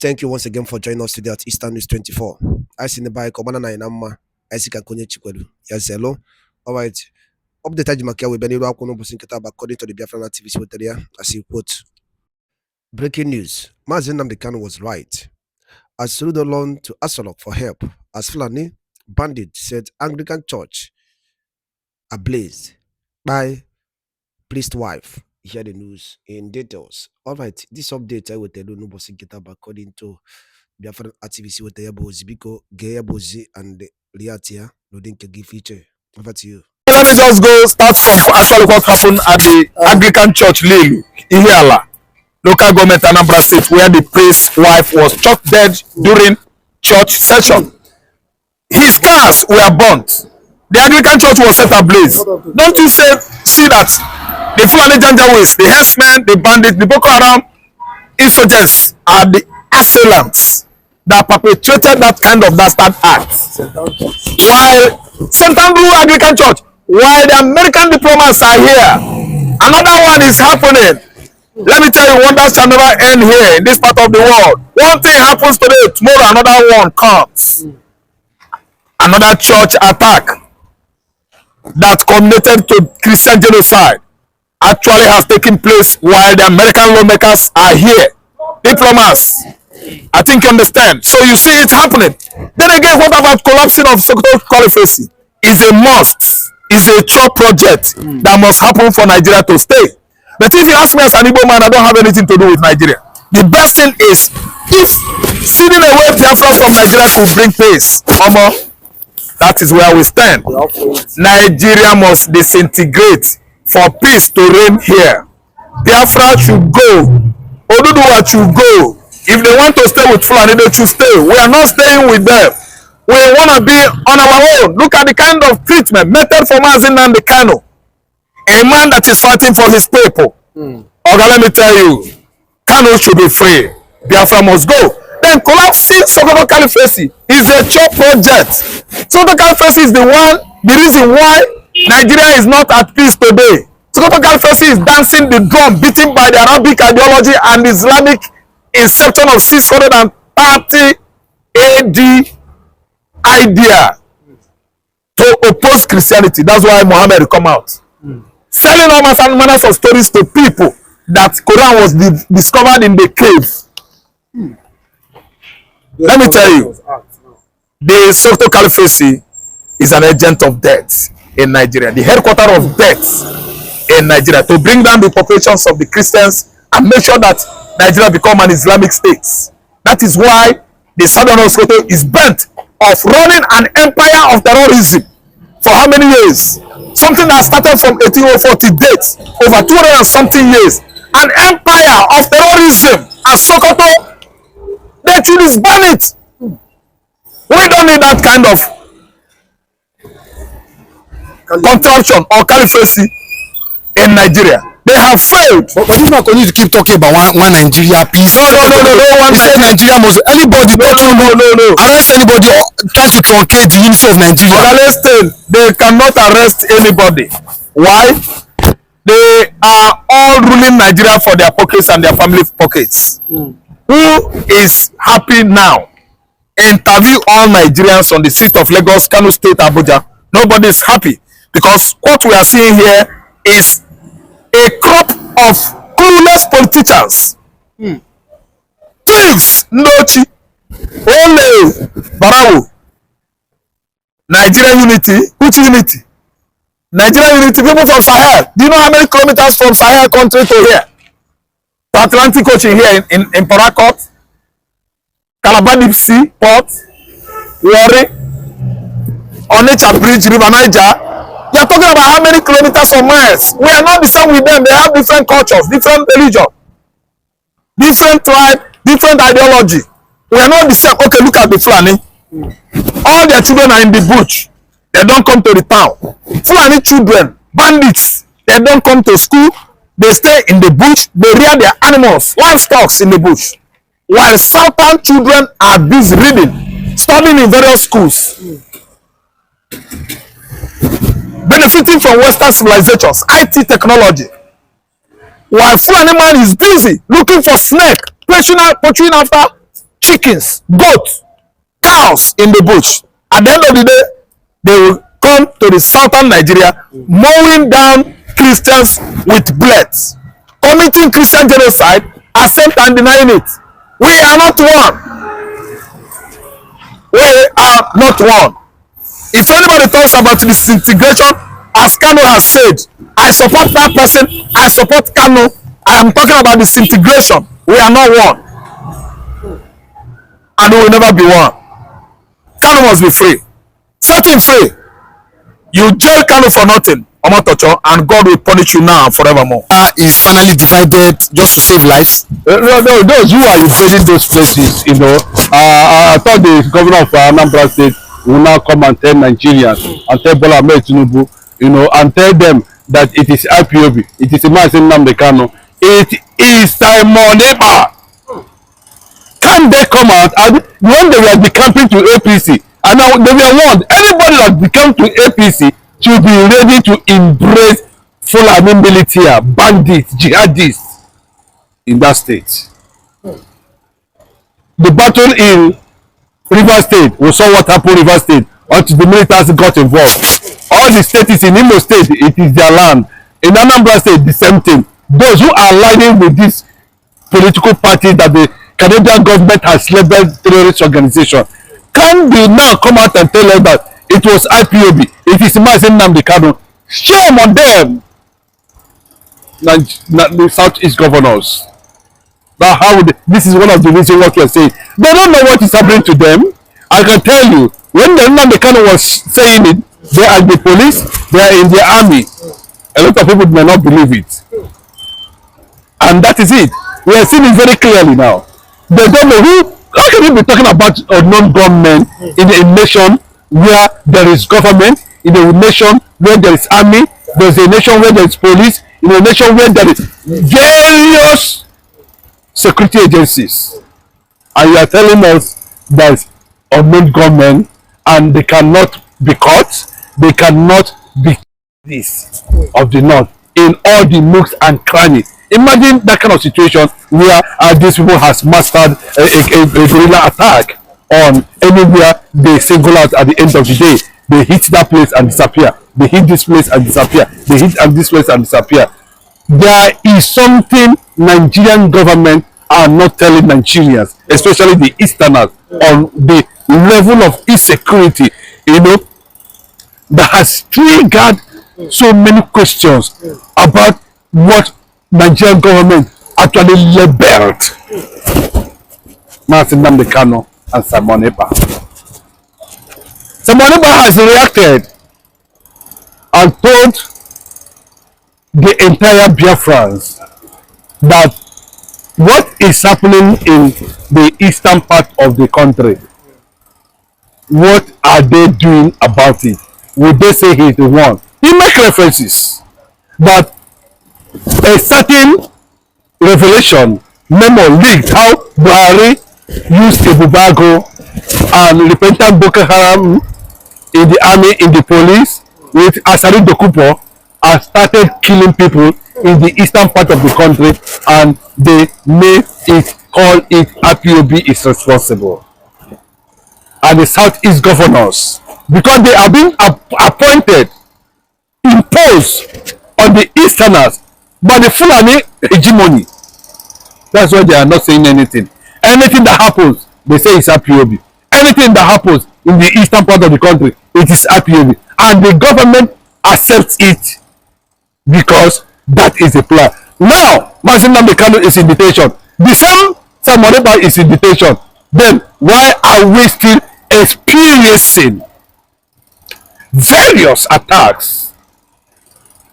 Thank you once again for joining us today at Eastern News 24. I see the bike, Obana Inama, I see Kakonye Chikwelu. Yes, hello. All right. Update Ajimakia with Beniro Akono Businkata according to the Biafran activist with there, as you quote. Breaking news. Mazen Kanu was right. As Surudo loaned to Asolok for help, as Fulani Bandits said Anglican Church ablaze by priest wife. Hear the news in details. All right, this update I will tell you no Businkata according to Biafran activist with the Yabozi Biko, Gayabozi, and the Liatia, Lodinke feature. Over to you. Let me just go start from actually what happened at the Anglican Church Lil Ihiala, local government Anambra State, where the priest's wife was shot dead during church session. His cars were burnt. The Anglican Church was set ablaze. Don't you see that the Fulani Janjaweeds, the herdsmen, the bandits, the Boko Haram insurgents are the assailants that perpetrated that kind of dastard act? While St. Andrew Anglican Church, while the American diplomats are here, another one is happening. Let me tell you, wonders shall never end here in this part of the world. One thing happens today, tomorrow another one comes. Another church attack that culminated to Christian genocide actually has taken place while the American lawmakers are here. Diplomats, I think you understand. So you see it happening. Then again, what about collapsing of Sokoto Caliphate? Is a must, is a true project that must happen for Nigeria to stay. But if you ask me as an Igbo man, I don't have anything to do with Nigeria. The best thing is, if sending away Biafra from Nigeria could bring peace, that is where we stand. Nigeria must disintegrate for peace to reign here. Biafra should go. Oduduwa should go. If they want to stay with Fulani, they should stay. We are not staying with them. We want to be on our own. Look at the kind of treatment method for Mazen Kanu, a man that is fighting for his people. Okay, let me tell you, Kanu should be free. Biafra must go. Then collapsing Sokoto Caliphate is a chop project. Sokoto Caliphate is the reason why Nigeria is not at peace today. Sokoto Caliphate is dancing the drum beaten by the Arabic ideology and Islamic inception of 630 AD idea to oppose Christianity. That's why Muhammad come out selling all manners of stories to people that Quran was discovered in the cave. Let me tell you, the Sokoto Caliphate is an agent of death in Nigeria, the headquarters of death in Nigeria, to bring down the populations of the Christians and make sure that Nigeria become an Islamic state. That is why the Southern Sokoto is bent of running an empire of terrorism for how many years? Something that started from 1804 to date, over 200 and something years. An empire of terrorism at Sokoto. They should disband it. We don't need that kind of contraption or caliphate in Nigeria. They have failed. But if not continue to keep talking about one Nigeria peace. No. One Nigeria must anybody arrest anybody or try to truncate the unity of Nigeria. They cannot arrest anybody. Why? They are all ruling Nigeria for their pockets and their family pockets. Who is happy now? Interview all Nigerians on the street of Lagos, Kanu State, Abuja. Nobody is happy because what we are seeing here is a crop of clueless politicians. Thieves, Ndochi, Ole, Barawo. Nigeria unity, which unity? Nigeria unity, people from Sahel. Do you know how many kilometers from Sahel country to here? To Atlantic Ocean here in Port Harcourt, Calabar Deep Sea Port, Warri, Onitsha Bridge, River Niger. You are talking about how many kilometers or miles? We are not the same with them. They have different cultures, different religion, different tribe, different ideology. We are not the same. Okay, look at the Fulani. All their children are in the bush. They don't come to the town. Fulani children, bandits, they don't come to school. They stay in the bush. They rear their animals, livestock in the bush. While southern children are busy reading, studying in various schools, benefiting from Western civilizations, IT technology. While Fulani man is busy looking for snake, poaching after chickens, goats, cows in the bush. At the end of the day, they will come to the southern Nigeria, mowing down Christians with bullets, committing Christian genocide, accept and denying it. We are not one. We are not one. If anybody talks about disintegration, as Kanu has said, I support that person, I support Kanu. I am talking about disintegration. We are not one. And we will never be one. Kanu must be free. Set him free. You jail Kanu for nothing, Omotocho, and God will punish you now and forevermore. Is finally divided just to save lives. No, those who are invading those places, I thought the governor of Anambra State will now come and tell Nigerians and tell Bola Ahmed Tinubu, and tell them that it is IPOB, it is Imazin Namdekano, it is Simon Ekpa. Can they come out and when they were decamping to APC, and now they were warned, anybody that become to APC should be ready to embrace Fulani military, bandits, jihadists in that state. The battle in River State, we saw what happened in River State until the militants got involved. All the states in Imo State, it is their land. In Anambra State, the same thing. Those who are aligning with this political party that the Canadian government has labeled terrorist organization can they now come out and tell us that it was IPOB, it is Imazin Namdekano. Shame on them. The Southeast governors. But how would this is one of the reasons what we are saying. They don't know what is happening to them. I can tell you, when the Namdekano was saying it, they are the police, they are in the army. A lot of people may not believe it. And that is it. We are seeing it very clearly now. They don't know who. How can you be talking about unknown gunmen in a nation where there is government, in a nation where there is army, there is a nation where there is police, in a nation where there is various security agencies, and you are telling us that unknown gunmen and they cannot be caught, they cannot be this of the north in all the nooks and crannies. Imagine that kind of situation where these people has mastered a guerrilla attack on anywhere they single out at the end of the day. They hit that place and disappear. They hit this place and disappear. They hit this place and disappear. There is something Nigerian government are not telling Nigerians, especially the Easterners, on the level of insecurity, that has triggered so many questions about what Nigerian government actually labeled Imazin Namdekano and Simon Ekpa. Simon Ekpa has reacted and told the entire Biafrans that what is happening in the eastern part of the country, what are they doing about it? Would they say he is the one? He makes references that a certain revelation memo leaked how Buhari used Ebubago and repentant Boko Haram in the army, in the police, with Asari Dokupo, and started killing people in the eastern part of the country, and they made it, call it IPOB is responsible. And the Southeast governors, because they are being appointed, imposed on the Easterners by the Fulani hegemony. That's why they are not saying anything. Anything that happens, they say it's IPOB. Anything that happens in the eastern part of the country, it is IPOB. And the government accepts it because that is the plan. Now, Imazin Namdekano is in detention. The same Simon Ekpa is in detention. Then why are we still experiencing various attacks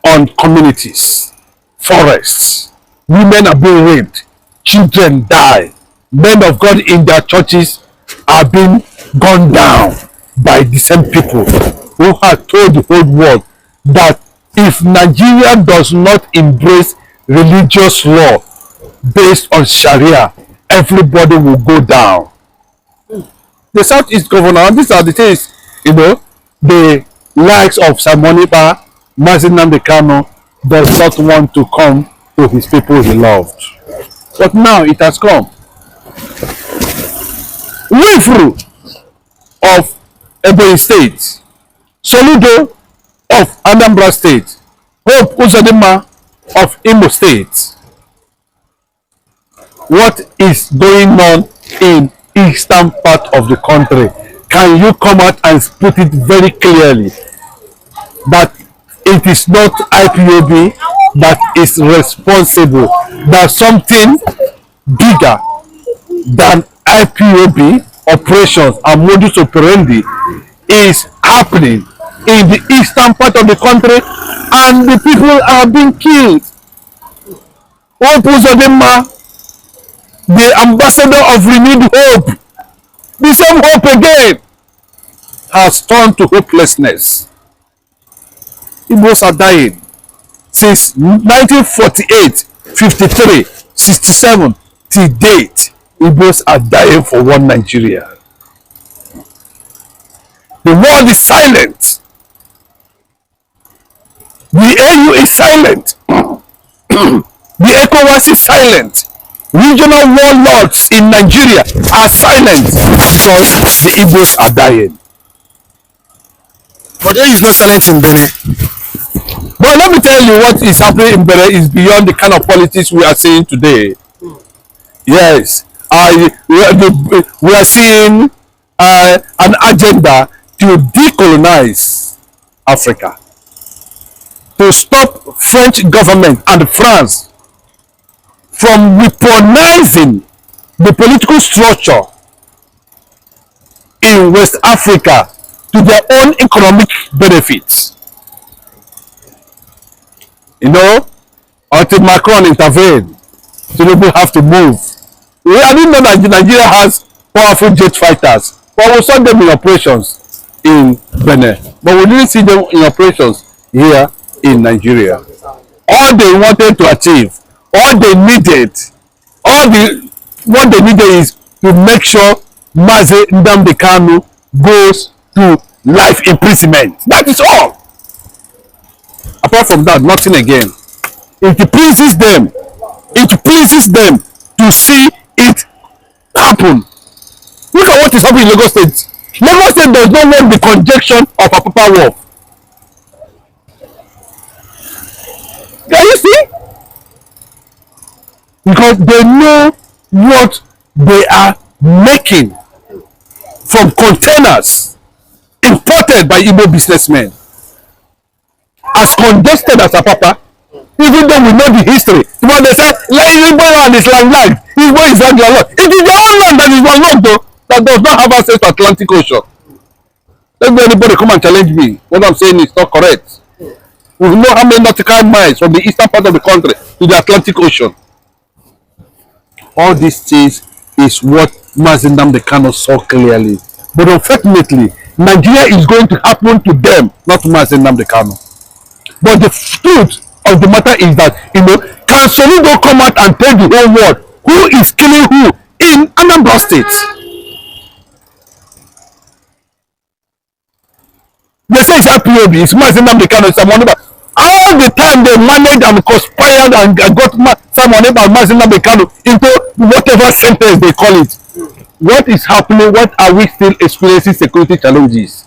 on communities, forests? Women are being raped, children die, men of God in their churches are being gunned down by the same people who have told the whole world that if Nigeria does not embrace religious law based on Sharia, everybody will go down. The Southeast governor, and these are the things, the likes of Simon Ekpa, Imazin Namdekano does not want to come to his people he loved. But now it has come. Ifuru of Ebonyi State, Soludo of Anambra State, Hope Uzodinma of Imo State. What is going on in eastern part of the country? Can you come out and put it very clearly that it is not IPOB that is responsible, that something bigger than IPOB operations and modus operandi is happening in the eastern part of the country, and the people are being killed? Hope Uzodinma, the ambassador of renewed hope, the same hope again, has turned to hopelessness. Igbos are dying since 1948, 53, 67 till date. Igbos are dying for one Nigeria. The world is silent. The AU is silent. The ECOWAS is silent. Regional warlords in Nigeria are silent because the Igbos are dying. But there is no silence in Benin. But let me tell you, what is happening in Benin is beyond the kind of politics we are seeing today. Yes, we are seeing an agenda to decolonize Africa, to stop French government and France from weaponizing the political structure in West Africa to their own economic benefits. You know, until Macron intervened, Tinubu have to move. I didn't know that Nigeria has powerful jet fighters, but we saw them in operations in Benin, but we didn't see them in operations here in Nigeria. All they wanted to achieve, what they needed is to make sure Mazi Nnamdi Kanu goes to life imprisonment. That is all. Apart from that, nothing again. It pleases them. It pleases them to see it happen. Look at what is happening in Lagos State. Lagos State does not want the conjunction of a Papa War. Can you see? Because they know what they are making from containers imported by Igbo businessmen. As congested as Apapa, even though we know the history, when they say Igbo land is landlocked, Igbo is landlocked. It is their own land that is landlocked, though, that does not have access to Atlantic Ocean. Let anybody come and challenge me. What I'm saying is not correct. We know how many nautical miles from the eastern part of the country to the Atlantic Ocean. All these things is what Mazi Nnamdi Kanu saw clearly. But unfortunately, Nigeria is going to happen to them, not to Mazi Nnamdi Kanu. But the truth of the matter is that, can Soludo come out and tell the whole world who is killing who in Anambra State? They say it's IPOB, it's Mazi Nnamdi Kanu, it's Anambra. All the time they managed and conspired and got someone about Mazi Nnamdi Kanu into whatever sentence they call it. What is happening? What are we still experiencing security challenges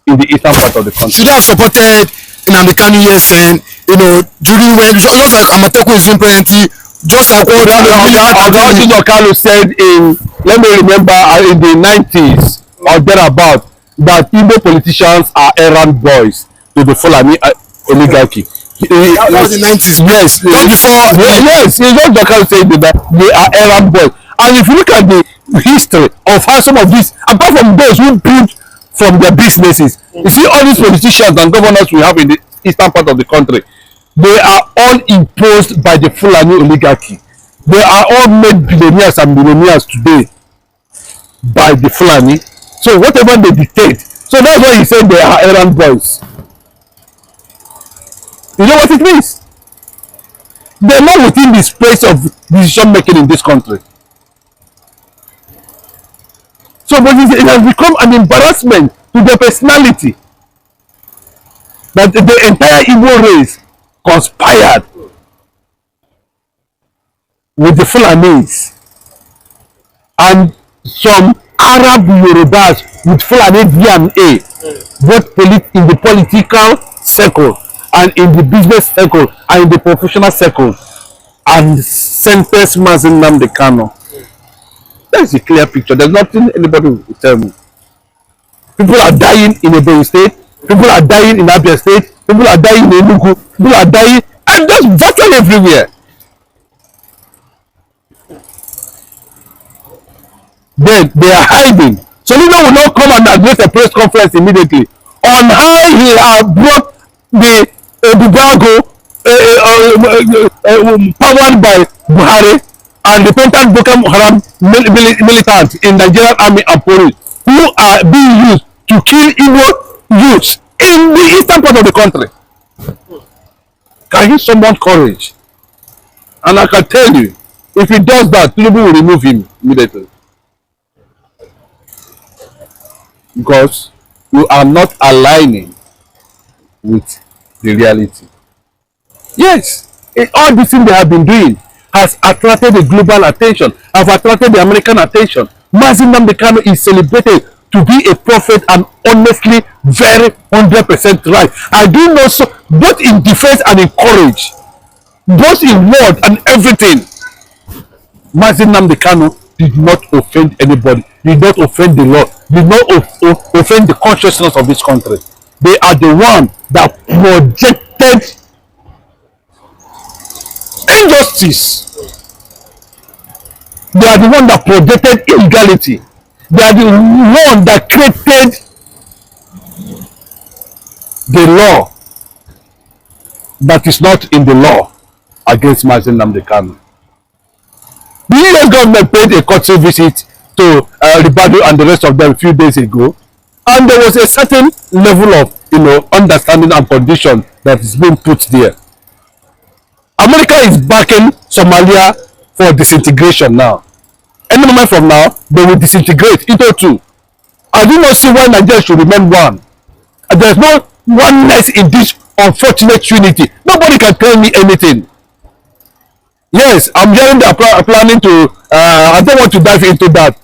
in the eastern part of the country? Should have supported Nnamdi Kanu, yes, and during when just like Amateku is doing presently, just like what Oga Kanu said in, let me remember, in the 90s or thereabout, that Igbo politicians are errand boys to the Fulani oligarchy. That was the 90s. Yes, Just before. Yes, Oga Kanu said that they are errand boys. And if you look at the history of how some of these, apart from those who build from their businesses, you see all these politicians and governors we have in the eastern part of the country, they are all imposed by the Fulani oligarchy. They are all made billionaires and millionaires today by the Fulani. So whatever they dictate, so that's why he said they are errand boys. You know what it means? They are not within the space of decision making in this country. So but it has become an embarrassment to their personality that the entire Igbo race conspired with the Fulanis and some Arab Yorubas with Fulani DNA, both in the political circle and in the business circle and in the professional circle, and sentence Mazi Nnamdi Kanu. That's a clear picture. There's nothing anybody will tell me. People are dying in Ebonyi State. People are dying in Abia State. People are dying in Enugu. People are dying, and just virtually everywhere. Then they are hiding. So Soludo will not come and address a press conference immediately on how he has brought the Bugago powered by Buhari and the repentant Boko Haram militants in Nigerian army and police who are being used to kill Igbo youths in the eastern part of the country. Can he summon courage? And I can tell you, if he does that, Tinubu will remove him immediately. Because you are not aligning with the reality. Yes, all this thing they have been doing has attracted the global attention, have attracted the American attention. Mazi Nnamdi Kanu is celebrated to be a prophet and honestly very 100% right. I do know so, both in defense and in courage, both in word and everything. Mazi Nnamdi Kanu did not offend anybody, did not offend the law, did not offend the consciousness of this country. They are the one that projected injustice. They are the one that projected illegality. They are the one that created the law that is not in the law against Mazi Nnamdi Kanu. The US government paid a courtesy visit to Ribadu and the rest of them a few days ago, and there was a certain level of understanding and condition that is being put there. America is backing Somalia for disintegration now. Any moment from now, they will disintegrate into two. I do not see why Nigeria should remain one. There is no oneness in this unfortunate unity. Nobody can tell me anything. Yes, I'm hearing they are planning to, I don't want to dive into that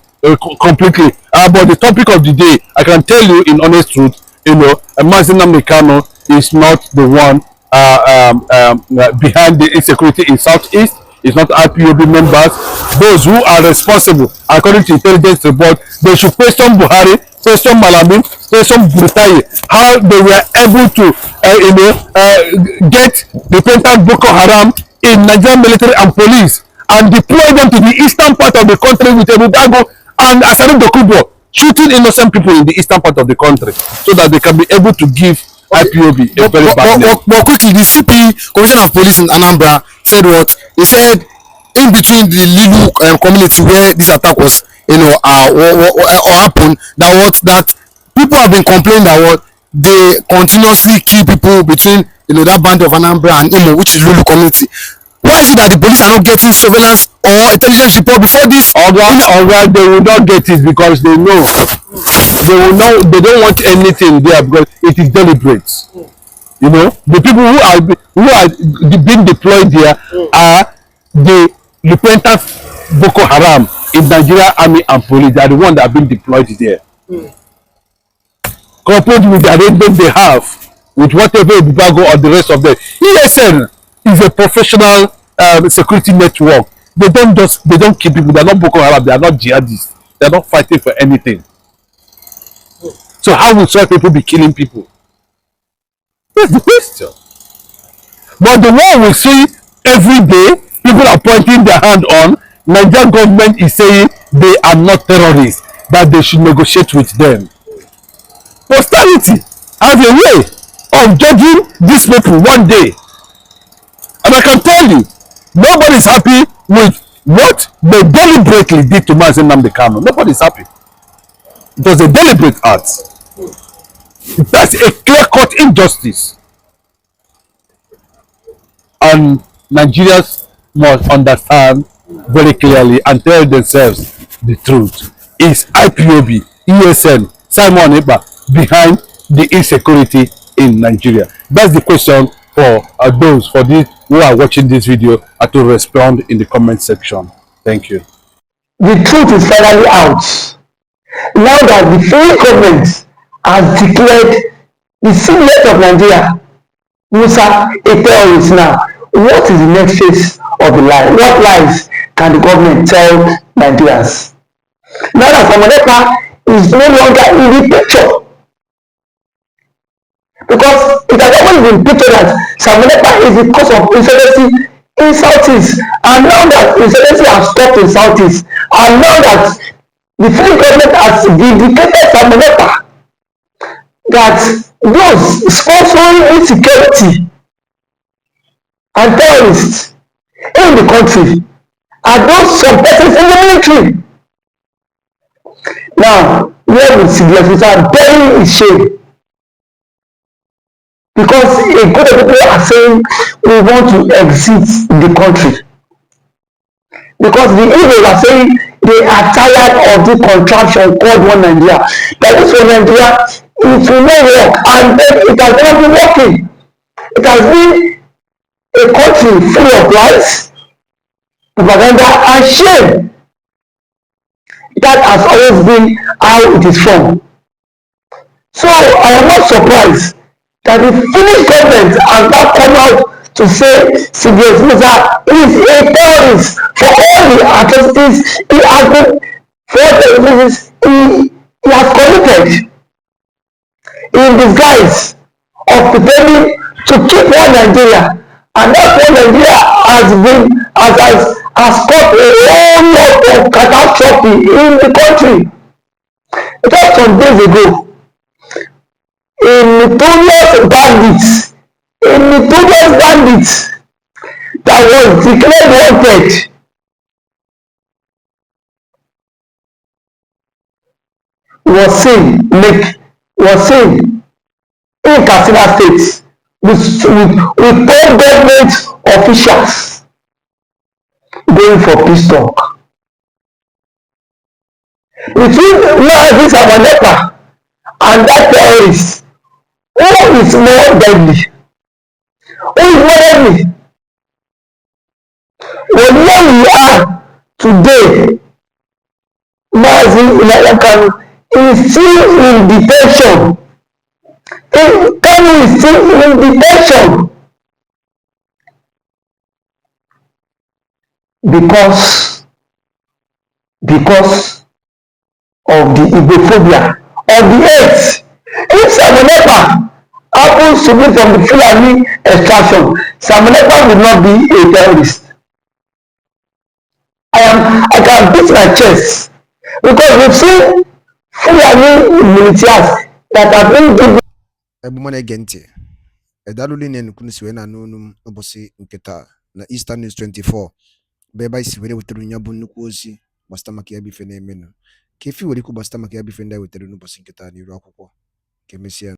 completely. But the topic of the day, I can tell you in honest truth, Mazi Nnamdi Kanu is not the one behind the insecurity in Southeast. It's not IPOB members. Those who are responsible, according to intelligence report, they should question Buhari, question Malami, question Burtai, how they were able to, get repentant Boko Haram in Nigerian military and police and deploy them to the eastern part of the country with a Budago and Asarim Dokubo, shooting innocent people in the eastern part of the country so that they can be able to give IPOB a very bad name. But quickly, the CP, Commissioner of Police in Anambra, said what? He said in between the Lilu community where this attack was, or happened, that people have been complaining that what they continuously kill people between that band of Anambra and Imo, which is Lulu community. Why is it that the police are not getting surveillance or intelligence report before this? Or they will not get it because they know. They don't want anything there because it is deliberate. The people who are being deployed there are the repentant Boko Haram in Nigeria army and police. They are the ones that are being deployed there. Coupled with the arrangement they have with whatever Bubago or the rest of them. ESN is a professional security network. They don't kill people. They are not Boko Haram. They are not jihadists. They are not fighting for anything. So how will such people be killing people? That's the question. But the one we see every day, people are pointing their hand on. Nigerian government is saying they are not terrorists, that they should negotiate with them. Posterity has a way of judging these people one day. And I can tell you, nobody is happy with what they deliberately did to Mazi Nnamdi Kanu. Nobody is happy. It was a deliberate act. That's a clear-cut injustice. And Nigerians must understand very clearly and tell themselves the truth. Is IPOB, ESN, Simon Ekpa behind the insecurity in Nigeria? That's the question for those who are watching this video to respond in the comment section. Thank you. The truth is finally out. now that the federal government has declared the citizens of Nigeria Musa a terrorist now, what is the next phase of the lie? What lies can the government tell Nigerians? Now that Samoneka is no longer in the picture, because it has always been pictured that Samoneka is the cause of insurgency in Southeast, and now that insurgency has stopped in Southeast, and now that the federal government has vindicated Samoneka, that those sponsoring insecurity and terrorists in the country are those some persons in the military. Now, where will Siglefusa bury his shame? Because a group of people are saying we want to exit the country. Because the Igbos are saying they are tired of the contraption called One Nigeria. That is for Nigeria, it will not work, and then it has not been working. It has been a country full of lies, propaganda, and shame. That has always been how it is formed. So I am not surprised that the Finnish government has now come out to say Sigurd Musa is a terrorist for all the atrocities he has been, for all the atrocities he has committed, in disguise of pretending to keep one Nigeria, and that one Nigeria has caused a whole lot of catastrophe in the country. Just some days ago, a notorious bandit that was declared wanted was seen in Katsina State with 10 government officials going for peace talk. Between Mazi Samoneka and that terrorist, who is more deadly? Who is more deadly? But where we are today, Mazi Kanu is still in detention. Kanu is still in detention because of the Igbophobia, of the hate. If Samoneka happens to be from the Fulani extraction, Samoneka will not be a terrorist. I can beat my chest because we've seen Fulani militias that have been given. Ebumana Gente. Edaluli ne kunisi wena nunum obosi nketa na Eastern News 24. Beba isi wene weteru nyabu nnukwu ozi gbasata maka ya bụ ife na-emenụ. Ka efi were ikwu gbasata maka ya bụ ife ndị anyị wetere n'ụbọchị nketa n'iru akwụkwọ. Ka emesịa.